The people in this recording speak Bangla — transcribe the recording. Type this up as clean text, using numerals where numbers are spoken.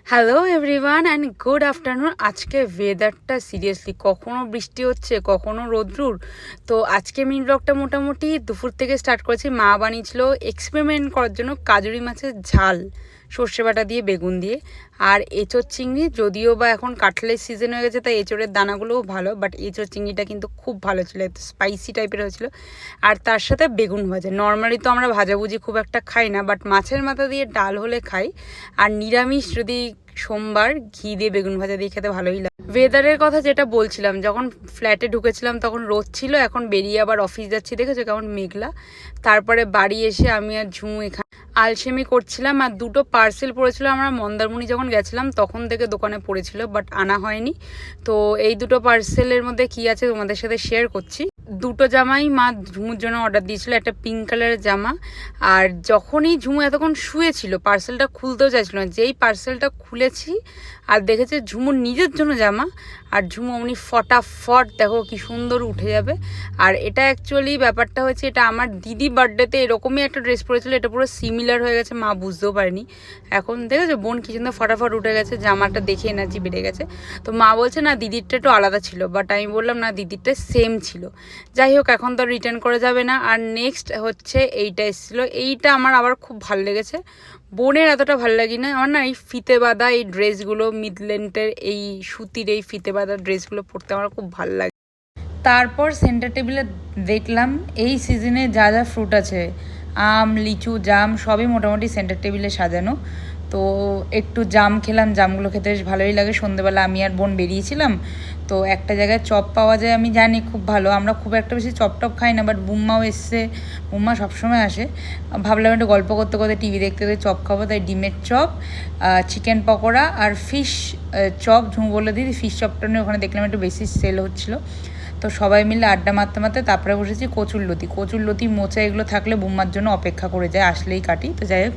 Hello everyone and good afternoon. আজকে ওয়েদারটা সিরিয়াসলি কখনো বৃষ্টি হচ্ছে কখনো রোদ্রুর। তো আজকে মিনি ব্লগটা মোটামুটি দুপুর থেকে স্টার্ট করেছি। মা বানিয়েছিল এক্সপেরিমেন্ট করার জন্য কাজুরি মাছের ঝাল সর্ষে বাটা দিয়ে বেগুন দিয়ে, আর এঁচোড় চিংড়ি। যদিও বা এখন কাঁঠালের সিজন হয়ে গেছে তাই এঁচোড়ের দানাগুলোও ভালো, বাট এঁচোড় চিংড়িটা কিন্তু খুব ভালো ছিল, একটু স্পাইসি টাইপের হয়েছিল। আর তার সাথে বেগুন ভাজা। নর্মালি তো আমরা ভাজাভুজি খুব একটা খাই না, বাট মাছের মাথা দিয়ে ডাল হলে খাই। আর নিরামিষ যদি সোমবার ঘি দিয়ে বেগুন ভাজা দিয়ে খেতে ভালোই লাগে। ওয়েদারের কথা যেটা বলছিলাম, যখন ফ্ল্যাটে ঢুকেছিলাম তখন রোদ ছিল, এখন বেরিয়ে আবার অফিস যাচ্ছি দেখেছো কেমন মেঘলা। তারপরে বাড়ি এসে আমি আর ঝুমু এখানে আলসেমি করছিলাম, আর দুটো পার্সেল পড়েছিল। আমরা মন্দারমণি যখন গেছিলাম তখন থেকে দোকানে পড়েছিল, বাট আনা হয়নি। তো এই দুটো পার্সেলের মধ্যে কি আছে তোমাদের সাথে শেয়ার করছি। দুটো জামাই মা ঝুমুর জন্য অর্ডার দিয়েছিল, একটা পিঙ্ক কালারের জামা। আর যখনই ঝুমু এতক্ষণ শুয়েছিল পার্সেলটা খুলতেও চাইছিল না, যেই পার্সেলটা খুলেছি আর দেখেছে ঝুমুর নিজের জন্য জামা, আর ঝুমু অমনি ফটাফট দেখো কি সুন্দর উঠে যাবে। আর এটা অ্যাকচুয়ালি ব্যাপারটা হচ্ছে, এটা আমার দিদি বার্থডেতে এরকমই একটা ড্রেস পরেছিল, এটা পুরো সিমিলার হয়ে গেছে, মা বুঝতেও পারেনি। এখন দেখেছো বোন কি সুন্দর ফটাফট উঠে গেছে, জামাটা দেখে এনার্জি বেড়ে গেছে। তো মা বলছে না দিদিরটা একটু আলাদা ছিল, বাট আমি বললাম না দিদিরটা সেম ছিল। যাই হোক এখন তো রিটার্ন করা যাবে না। আর নেক্সট হচ্ছে এইটা এসেছিলো, এইটা আমার আবার খুব ভালো লেগেছে। বোনের এতটা ভালো লাগে না আমার, না এই ফিতে বাঁধা এই ড্রেসগুলো, মিডল্যান্ডের এই সুতির এই ফিতে বাঁধা ড্রেসগুলো পরতে আমার খুব ভালো লাগে। তারপর সেন্টার টেবিলে দেখলাম এই সিজনে যা যা ফ্রুট আছে, আম লিচু জাম সবই মোটামুটি সেন্টার টেবিলে সাজানো। তো একটু জাম খেলাম, জামগুলো খেতে বেশ ভালোই লাগে। সন্ধ্যেবেলা আমি আর বোন বেরিয়েছিলাম, তো একটা জায়গায় চপ পাওয়া যায় আমি জানি খুব ভালো, আমরা খুব একটা বেশি চপ টপ খাই না, বাট বুম্মাও এসছে, বুম্মা সবসময় আসে। ভাবলাম একটু গল্প করতে করতে টিভি দেখতে দেখতে চপ খাবো, তাই ডিমের চপ, চিকেন পকোড়া আর ফিশ চপ। ঝুমু বলে দিদি ফিশ চপটা নিয়ে, ওখানে দেখলাম একটু বেশি সেল হচ্ছিলো। তো সবাই মিলে আড্ডা মারতে মারতে তারপরে বসেছি কচুরলতি মোচা, এগুলো থাকলে বুম্মার জন্য অপেক্ষা করে যায়, আসলেই কাটি। তো যাই হোক